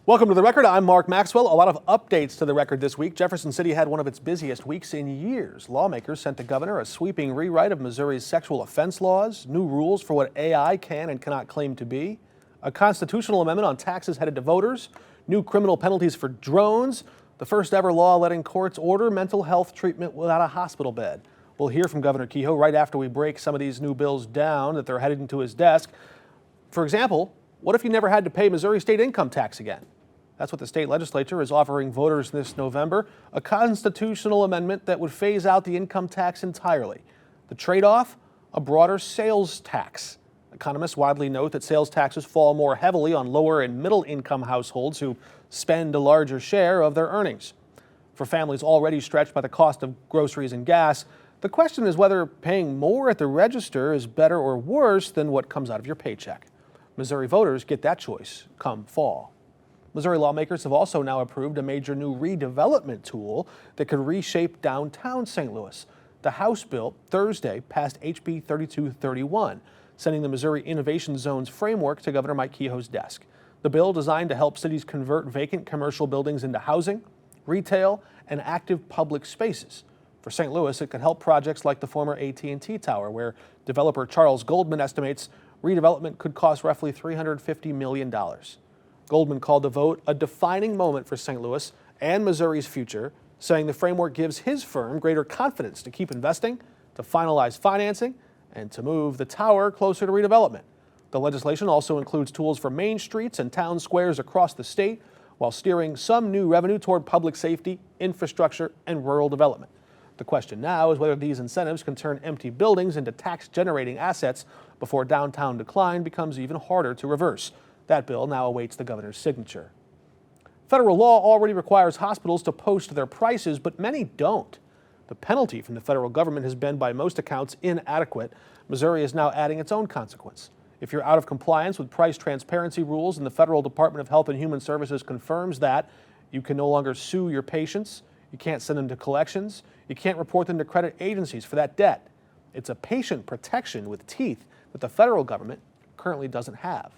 Welcome to The Record. I'm Mark Maxwell. A lot of updates to The Record this week. Jefferson City had one of its busiest weeks in years. Lawmakers sent the governor a sweeping rewrite of Missouri's sexual offense laws, new rules for what AI can and cannot claim to be, a constitutional amendment on taxes headed to voters, new criminal penalties for drones, the first ever law letting courts order mental health treatment without a hospital bed. We'll hear from Governor Kehoe right after we break some of these new bills down that they're headed into his desk. For example, what if you never had to pay Missouri state income tax again? That's what the state legislature is offering voters this November, a constitutional amendment that would phase out the income tax entirely. The trade-off? A broader sales tax. Economists widely note that sales taxes fall more heavily on lower and middle income households who spend a larger share of their earnings. For families already stretched by the cost of groceries and gas, the question is whether paying more at the register is better or worse than what comes out of your paycheck. Missouri voters get that choice come fall. Missouri lawmakers have also now approved a major new redevelopment tool that could reshape downtown St. Louis. The House bill Thursday passed HB 3231, sending the Missouri Innovation Zones framework to Governor Mike Kehoe's desk. The bill, designed to help cities convert vacant commercial buildings into housing, retail, and active public spaces. For St. Louis, it could help projects like the former AT&T Tower, where developer Charles Goldman estimates redevelopment could cost roughly $350 million. Goldman called the vote a defining moment for St. Louis and Missouri's future, saying the framework gives his firm greater confidence to keep investing, to finalize financing, and to move the tower closer to redevelopment. The legislation also includes tools for main streets and town squares across the state, while steering some new revenue toward public safety, infrastructure, and rural development. The question now is whether these incentives can turn empty buildings into tax-generating assets before downtown decline becomes even harder to reverse. That bill now awaits the governor's signature. Federal law already requires hospitals to post their prices, but many don't. The penalty from the federal government has been, by most accounts, inadequate. Missouri is now adding its own consequence. If you're out of compliance with price transparency rules and the Federal Department of Health and Human Services confirms that, you can no longer sue your patients, you can't send them to collections, you can't report them to credit agencies for that debt. It's a patient protection with teeth that the federal government currently doesn't have.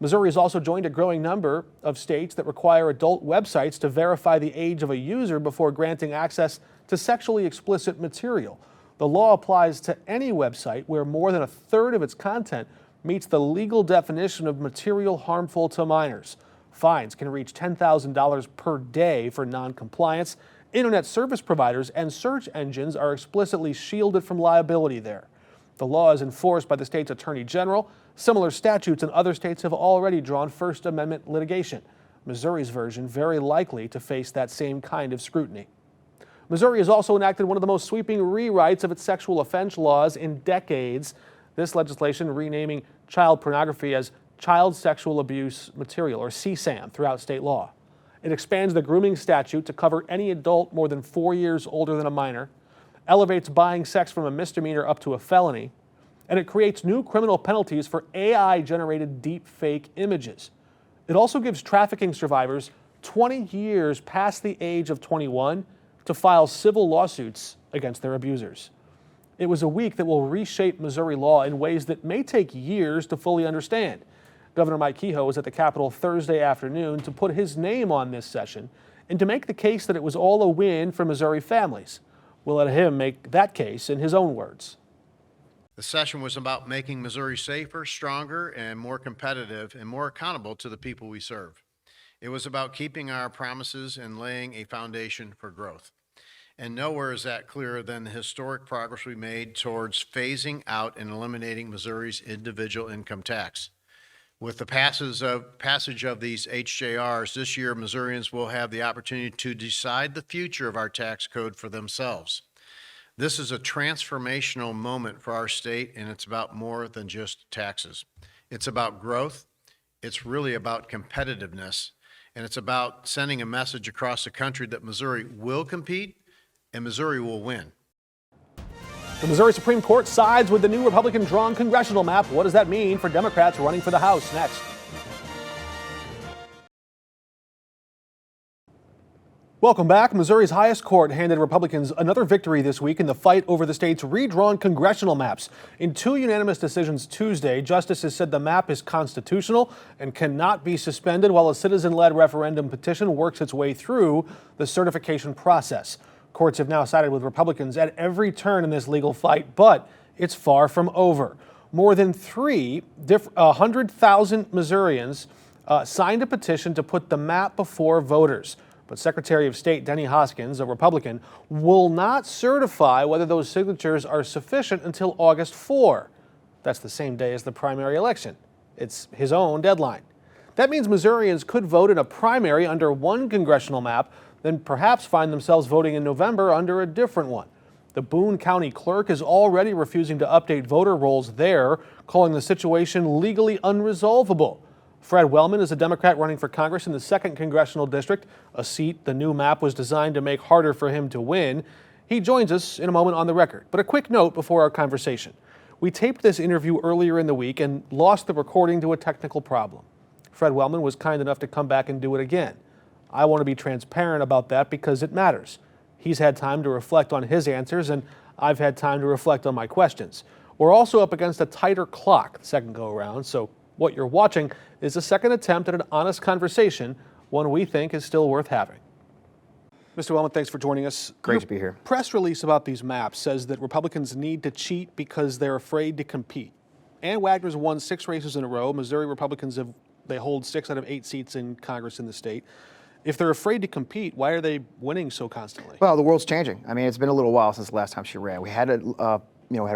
Missouri has also joined a growing number of states that require adult websites to verify the age of a user before granting access to sexually explicit material. The law applies to any website where more than a third of its content meets the legal definition of material harmful to minors. Fines can reach $10,000 per day for noncompliance. Internet service providers and search engines are explicitly shielded from liability there. The law is enforced by the state's attorney general. Similar statutes in other states have already drawn First Amendment litigation. Missouri's version very likely to face that same kind of scrutiny. Missouri has also enacted one of the most sweeping rewrites of its sexual offense laws in decades. This legislation renaming child pornography as child sexual abuse material, or CSAM, throughout state law. It expands the grooming statute to cover any adult more than 4 years older than a minor, elevates buying sex from a misdemeanor up to a felony, and it creates new criminal penalties for AI-generated deep fake images. It also gives trafficking survivors 20 years past the age of 21 to file civil lawsuits against their abusers. It was a week that will reshape Missouri law in ways that may take years to fully understand. Governor Mike Kehoe was at the Capitol Thursday afternoon to put his name on this session and to make the case that it was all a win for Missouri families. We'll let him make that case in his own words. The session was about making Missouri safer, stronger, and more competitive and more accountable to the people we serve. It was about keeping our promises and laying a foundation for growth. And nowhere is that clearer than the historic progress we made towards phasing out and eliminating Missouri's individual income tax. With the passage of these HJRs this year, Missourians will have the opportunity to decide the future of our tax code for themselves. This is a transformational moment for our state, and it's about more than just taxes. It's about growth, it's really about competitiveness, and it's about sending a message across the country that Missouri will compete and Missouri will win. The Missouri Supreme Court sides with the new Republican-drawn congressional map. What does that mean for Democrats running for the House? Next. Welcome back. Missouri's highest court handed Republicans another victory this week in the fight over the state's redrawn congressional maps. In two unanimous decisions Tuesday, justices said the map is constitutional and cannot be suspended while a citizen-led referendum petition works its way through the certification process. Courts have now sided with Republicans at every turn in this legal fight, but it's far from over. More than 100,000 Missourians signed a petition to put the map before voters. But Secretary of State Denny Hoskins, a Republican, will not certify whether those signatures are sufficient until August 4. That's the same day as the primary election. It's his own deadline. That means Missourians could vote in a primary under one congressional map, then perhaps find themselves voting in November under a different one. The Boone County Clerk is already refusing to update voter rolls there, calling the situation legally unresolvable. Fred Wellman is a Democrat running for Congress in the 2nd Congressional District, a seat the new map was designed to make harder for him to win. He joins us in a moment on the record. But a quick note before our conversation. We taped this interview earlier in the week and lost the recording to a technical problem. Fred Wellman was kind enough to come back and do it again. I want to be transparent about that because it matters. He's had time to reflect on his answers, and I've had time to reflect on my questions. We're also up against a tighter clock the second go-around, so what you're watching is a second attempt at an honest conversation, one we think is still worth having. Mr. Wellman, thanks for joining us. Great to be here. Press release about these maps says that Republicans need to cheat because they're afraid to compete. Ann Wagner's won 6 races in a row. Missouri Republicans they hold 6 out of 8 seats in Congress in the state. If they're afraid to compete, why are they winning so constantly? Well, the world's changing. I mean, it's been a little while since the last time she ran. We had a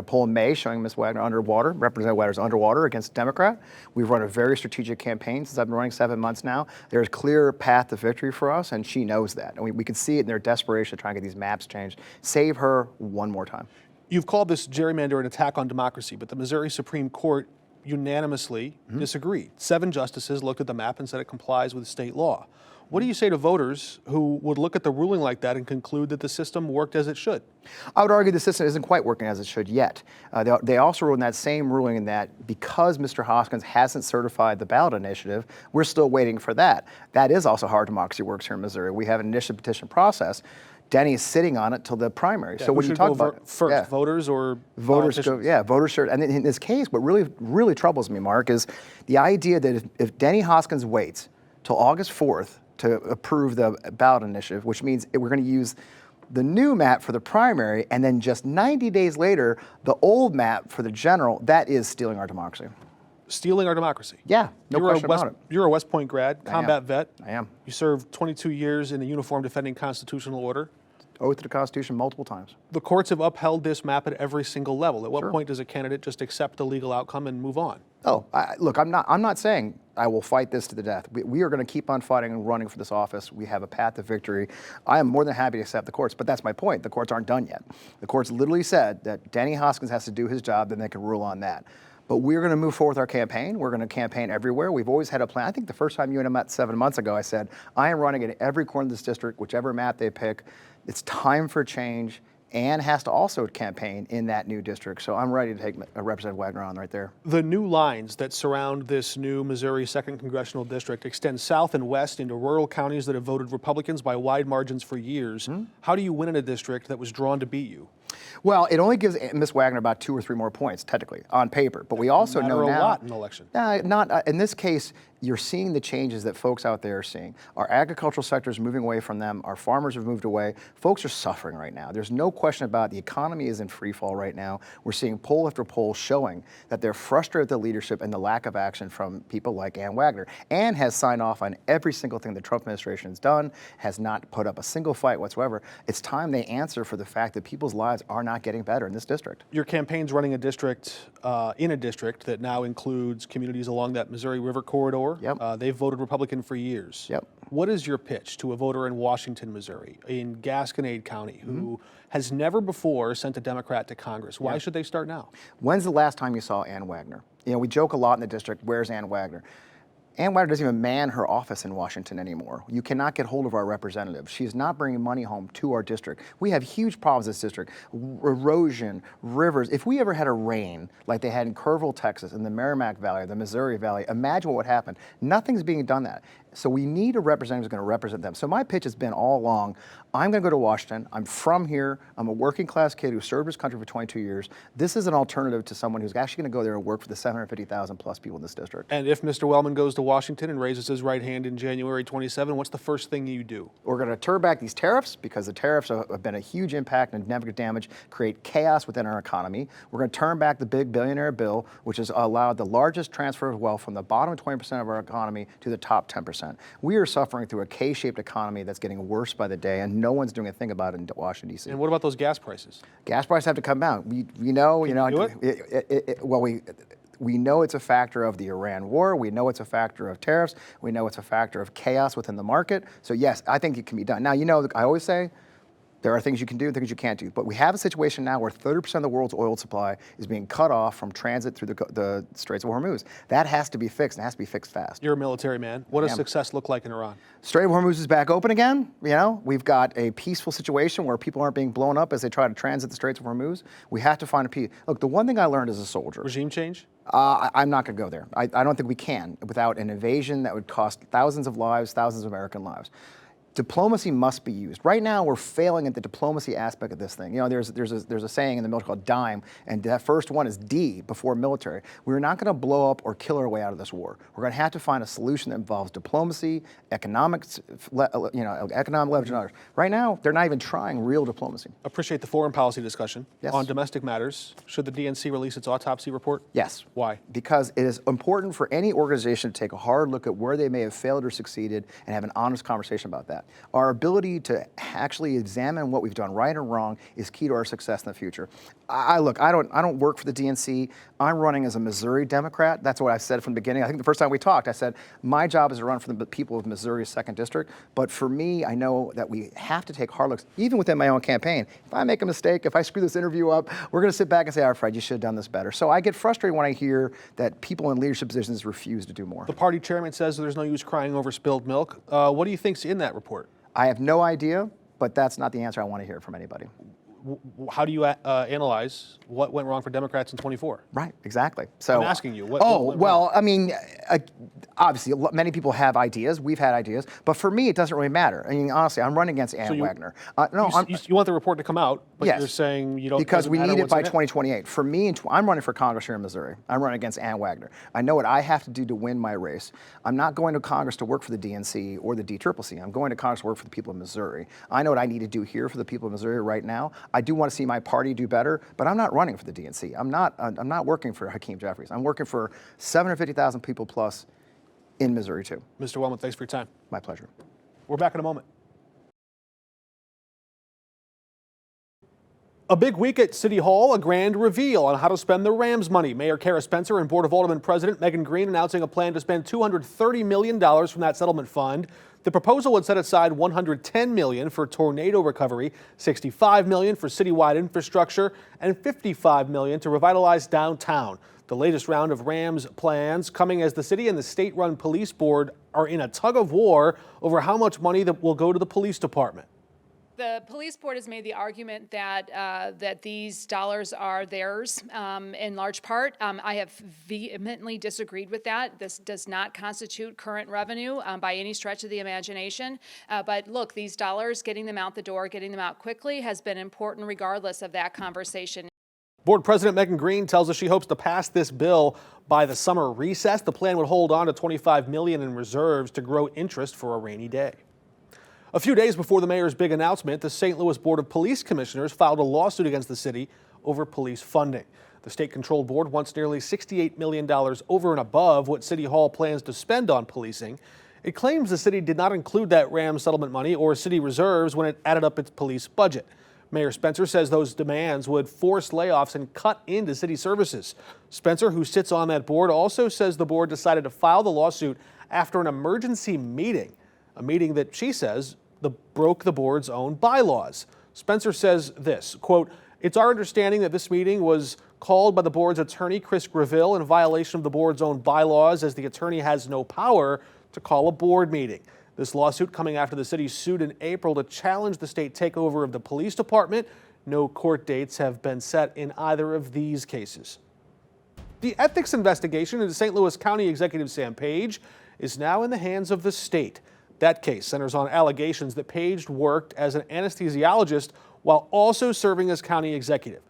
poll in May showing Ms. Wagner underwater, Representative Wagner's underwater against a Democrat. We've run a very strategic campaign since I've been running 7 months now. There's a clear path to victory for us, and she knows that. And we can see it in their desperation to try and get these maps changed. Save her one more time. You've called this gerrymander an attack on democracy, but the Missouri Supreme Court unanimously disagreed. 7 justices looked at the map and said it complies with state law. What do you say to voters who would look at the ruling like that and conclude that the system worked as it should? I would argue the system isn't quite working as it should yet. They also wrote in that same ruling that because Mr. Hoskins hasn't certified the ballot initiative, we're still waiting for that. That is also how our democracy works here in Missouri. We have an initiative petition process. Denny is sitting on it till the primary. Yeah, so what do you talk about? First, voters or voters? Voters. And in this case, what really troubles me, Mark, is the idea that if Denny Hoskins waits till August 4th to approve the ballot initiative, which means we're going to use the new map for the primary, and then just 90 days later, the old map for the general, that is stealing our democracy. Stealing our democracy? Yeah, no question about it. You're a West Point grad, combat vet. I am. You served 22 years in the uniform defending constitutional order. Oath to the Constitution multiple times. The courts have upheld this map at every single level. At what point does a candidate just accept the legal outcome and move on? Oh, look, I'm not saying I will fight this to the death. We are going to keep on fighting and running for this office. We have a path to victory. I am more than happy to accept the courts, but that's my point. The courts aren't done yet. The courts literally said that Denny Hoskins has to do his job, then they can rule on that. But we're going to move forward with our campaign. We're going to campaign everywhere. We've always had a plan. I think the first time you and I met 7 months ago, I said, I am running in every corner of this district, whichever map they pick. It's time for change. Ann has to also campaign in that new district. So I'm ready to take Representative Wagner on right there. The new lines that surround this new Missouri 2nd Congressional District extend south and west into rural counties that have voted Republicans by wide margins for years. How do you win in a district that was drawn to beat you? Well, it only gives Ms. Wagner about 2 or 3 more points, technically, on paper. But we also know now— a lot in an election. Not in this case. You're seeing the changes that folks out there are seeing. Our agricultural sector is moving away from them. Our farmers have moved away. Folks are suffering right now. There's no question about it. The economy is in free fall right now. We're seeing poll after poll showing that they're frustrated with the leadership and the lack of action from people like Ann Wagner. Ann has signed off on every single thing the Trump administration has done, has not put up a single fight whatsoever. It's time they answer for the fact that people's lives are not getting better in this district. Your campaign's running a district in a district that now includes communities along that Missouri River corridor. Yep. They've voted Republican for years. Yep. What is your pitch to a voter in Washington, Missouri, in Gasconade County, who has never before sent a Democrat to Congress? Why should they start now? When's the last time you saw Ann Wagner? You know, we joke a lot in the district, where's Ann Wagner? Ann Wagner doesn't even man her office in Washington anymore. You cannot get hold of our representative. She's not bringing money home to our district. We have huge problems in this district. Erosion, rivers. If we ever had a rain like they had in Kerrville, Texas, in the Merrimack Valley, the Missouri Valley, imagine what would happen. Nothing's being done that. So we need a representative who's going to represent them. So my pitch has been all along, I'm going to go to Washington. I'm from here. I'm a working class kid who served his country for 22 years. This is an alternative to someone who's actually going to go there and work for the 750,000 plus people in this district. And if Mr. Wellman goes to Washington and raises his right hand in January 27, what's the first thing you do? We're going to turn back these tariffs because the tariffs have been a huge impact and negative damage, create chaos within our economy. We're going to turn back the big billionaire bill, which has allowed the largest transfer of wealth from the bottom 20% of our economy to the top 10%. We are suffering through a K-shaped economy that's getting worse by the day, and no one's doing a thing about it in Washington, D.C. And what about those gas prices? Gas prices have to come down. We know, we know it's a factor of the Iran war. We know it's a factor of tariffs. We know it's a factor of chaos within the market. So yes, I think it can be done. Now, I always say, there are things you can do and things you can't do. But we have a situation now where 30% of the world's oil supply is being cut off from transit through the Straits of Hormuz. That has to be fixed, and it has to be fixed fast. You're a military man. What does success look like in Iran? Strait of Hormuz is back open again. We've got a peaceful situation where people aren't being blown up as they try to transit the Straits of Hormuz. We have to find a peace. Look, the one thing I learned as a soldier. Regime change? I'm not going to go there. I don't think we can without an invasion that would cost thousands of lives, thousands of American lives. Diplomacy must be used. Right now, we're failing at the diplomacy aspect of this thing. There's a saying in the military called DIME, and that first one is D before military. We're not going to blow up or kill our way out of this war. We're going to have to find a solution that involves diplomacy, economic leverage, and others. Right now, they're not even trying real diplomacy. Appreciate the foreign policy discussion. Yes. On domestic matters, should the DNC release its autopsy report? Yes. Why? Because it is important for any organization to take a hard look at where they may have failed or succeeded and have an honest conversation about that. Our ability to actually examine what we've done right or wrong is key to our success in the future. I don't work for the DNC. I'm running as a Missouri Democrat. That's what I said from the beginning. I think the first time we talked, I said, my job is to run for the people of Missouri's 2nd District. But for me, I know that we have to take hard looks, even within my own campaign. If I make a mistake, if I screw this interview up, we're going to sit back and say, all right, Fred, you should have done this better. So I get frustrated when I hear that people in leadership positions refuse to do more. The party chairman says there's no use crying over spilled milk. What do you think's in that report? I have no idea, but that's not the answer I want to hear from anybody. How do you analyze what went wrong for Democrats in 24? Right, exactly. So I'm asking you. What went well, wrong? I mean, obviously, many people have ideas. We've had ideas, but for me, it doesn't really matter. I mean, honestly, I'm running against Ann Wagner. You want the report to come out, but yes, you're saying you don't. Because we need it by what's in 2028. For me, I'm running for Congress here in Missouri. I'm running against Ann Wagner. I know what I have to do to win my race. I'm not going to Congress to work for the DNC or the DCCC. I'm going to Congress to work for the people of Missouri. I know what I need to do here for the people of Missouri right now. I do want to see my party do better, but I'm not running for the DNC. I'm not working for Hakeem Jeffries. I'm working for 750,000 people plus in Missouri too. Mr. Wellman, thanks for your time. My pleasure. We're back in a moment. A big week at City Hall, a grand reveal on how to spend the Rams money. Mayor Kara Spencer and Board of Aldermen President Megan Green announcing a plan to spend $230 million from that settlement fund. The proposal would set aside $110 million for tornado recovery, $65 million for citywide infrastructure, and $55 million to revitalize downtown. The latest round of Rams plans coming as the city and the state-run police board are in a tug of war over how much money that will go to the police department. The police board has made the argument that that these dollars are theirs in large part. I have vehemently disagreed with that. This does not constitute current revenue by any stretch of the imagination. But look, these dollars, getting them out the door, getting them out quickly has been important regardless of that conversation. Board President Megan Green tells us she hopes to pass this bill by the summer recess. The plan would hold on to $25 million in reserves to grow interest for a rainy day. A few days before the mayor's big announcement, the St. Louis Board of Police Commissioners filed a lawsuit against the city over police funding. The state-controlled board wants nearly $68 million over and above what City Hall plans to spend on policing. It claims the city did not include that Rams settlement money or city reserves when it added up its police budget. Mayor Spencer says those demands would force layoffs and cut into city services. Spencer, who sits on that board, also says the board decided to file the lawsuit after an emergency meeting, a meeting that she says broke the board's own bylaws. Spencer says this, quote, "It's our understanding that this meeting was called by the board's attorney, Chris Greville, in violation of the board's own bylaws, as the attorney has no power to call a board meeting." This lawsuit coming after the city sued in April to challenge the state takeover of the police department. No court dates have been set in either of these cases. The ethics investigation into St. Louis County Executive Sam Page is now in the hands of the state. That case centers on allegations that Page worked as an anesthesiologist while also serving as county executive.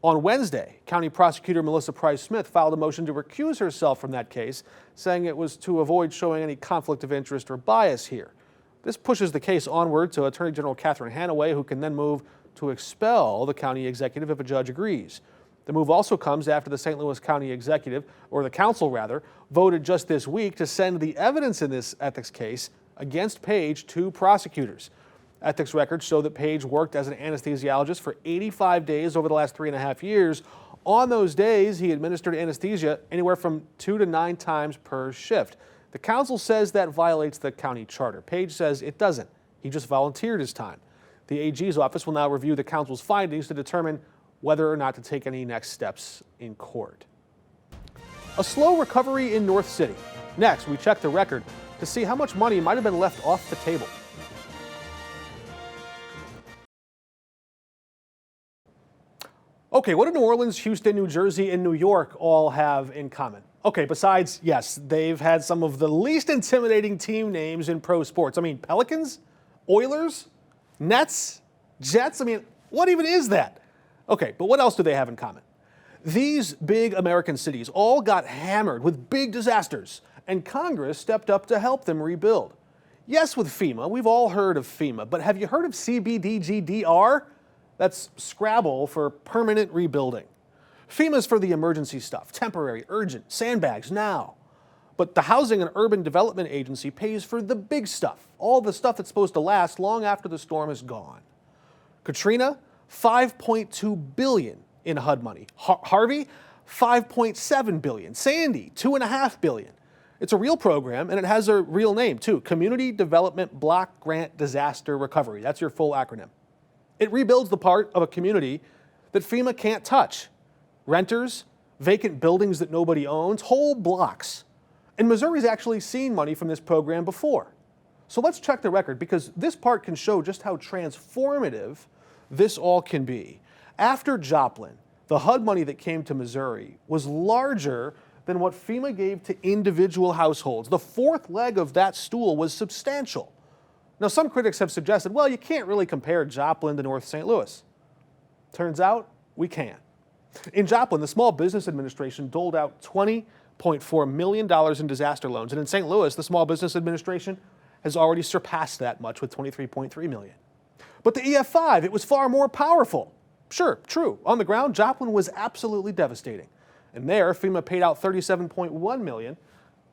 On Wednesday, County Prosecutor Melissa Price-Smith filed a motion to recuse herself from that case, saying it was to avoid showing any conflict of interest or bias here. This pushes the case onward to Attorney General Catherine Hanaway, who can then move to expel the county executive if a judge agrees. The move also comes after the St. Louis County Executive, or the council rather, voted just this week to send the evidence in this ethics case against Page to prosecutors. Ethics records show that Page worked as an anesthesiologist for 85 days over the last 3.5 years. On those days, he administered anesthesia anywhere from 2 to 9 times per shift. The council says that violates the county charter. Page says it doesn't. He just volunteered his time. The AG's office will now review the council's findings to determine whether or not to take any next steps in court. A slow recovery in North City. Next, we check the record to see how much money might have been left off the table. Okay, what do New Orleans, Houston, New Jersey, and New York all have in common? Okay, besides, yes, they've had some of the least intimidating team names in pro sports. I mean, Pelicans, Oilers, Nets, Jets. I mean, what even is that? Okay, but what else do they have in common? These big American cities all got hammered with big disasters, and Congress stepped up to help them rebuild. Yes, with FEMA, we've all heard of FEMA, but have you heard of CBDGDR? That's Scrabble for permanent rebuilding. FEMA's for the emergency stuff, temporary, urgent, sandbags now. But the Housing and Urban Development Agency pays for the big stuff, all the stuff that's supposed to last long after the storm is gone. Katrina, $5.2 billion in HUD money. Harvey, $5.7 billion. Sandy, $2.5 billion. It's a real program, and it has a real name, too. Community Development Block Grant Disaster Recovery. That's your full acronym. It rebuilds the part of a community that FEMA can't touch. Renters, vacant buildings that nobody owns, whole blocks. And Missouri's actually seen money from this program before. So let's check the record, because this part can show just how transformative this all can be. After Joplin, the HUD money that came to Missouri was larger than what FEMA gave to individual households. The fourth leg of that stool was substantial. Now, some critics have suggested, well, you can't really compare Joplin to North St. Louis. Turns out, we can. In Joplin, the Small Business Administration doled out $20.4 million in disaster loans. And in St. Louis, the Small Business Administration has already surpassed that much with $23.3 million. But the EF5, it was far more powerful. Sure, true. On the ground, Joplin was absolutely devastating. And there, FEMA paid out $37.1 million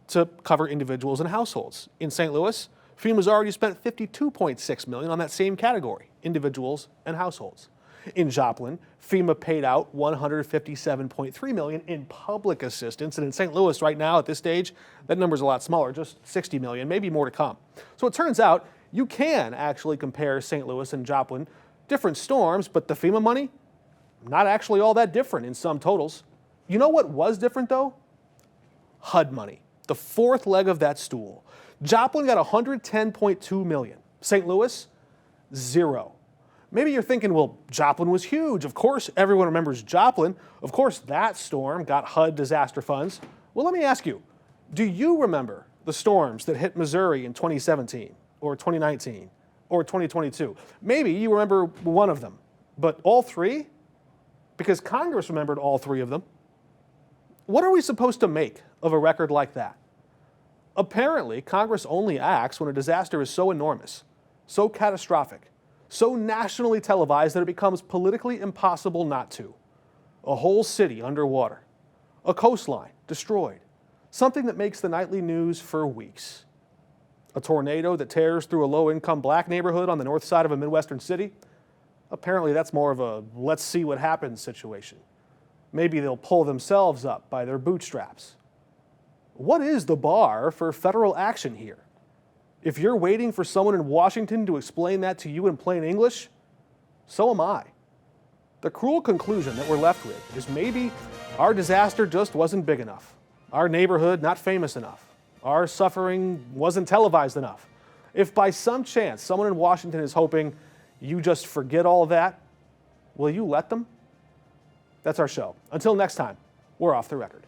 to cover individuals and households. In St. Louis, FEMA's already spent $52.6 million on that same category, individuals and households. In Joplin, FEMA paid out $157.3 million in public assistance, and in St. Louis right now at this stage, that number's a lot smaller, just $60 million, maybe more to come. So it turns out you can actually compare St. Louis and Joplin, different storms, but the FEMA money, not actually all that different in some totals. You know what was different though? HUD money, the fourth leg of that stool. Joplin got $110.2 million. St. Louis, $0. Maybe you're thinking, well, Joplin was huge. Of course, everyone remembers Joplin. Of course, that storm got HUD disaster funds. Well, let me ask you, do you remember the storms that hit Missouri in 2017 or 2019 or 2022? Maybe you remember one of them, but all three? Because Congress remembered all three of them. What are we supposed to make of a record like that? Apparently, Congress only acts when a disaster is so enormous, so catastrophic, so nationally televised that it becomes politically impossible not to. A whole city underwater, a coastline destroyed, something that makes the nightly news for weeks. A tornado that tears through a low-income black neighborhood on the north side of a Midwestern city. Apparently that's more of a let's see what happens situation. Maybe they'll pull themselves up by their bootstraps. What is the bar for federal action here? If you're waiting for someone in Washington to explain that to you in plain English, so am I. The cruel conclusion that we're left with is maybe our disaster just wasn't big enough. Our neighborhood not famous enough. Our suffering wasn't televised enough. If by some chance someone in Washington is hoping you just forget all that, will you let them? That's our show. Until next time, we're off the record.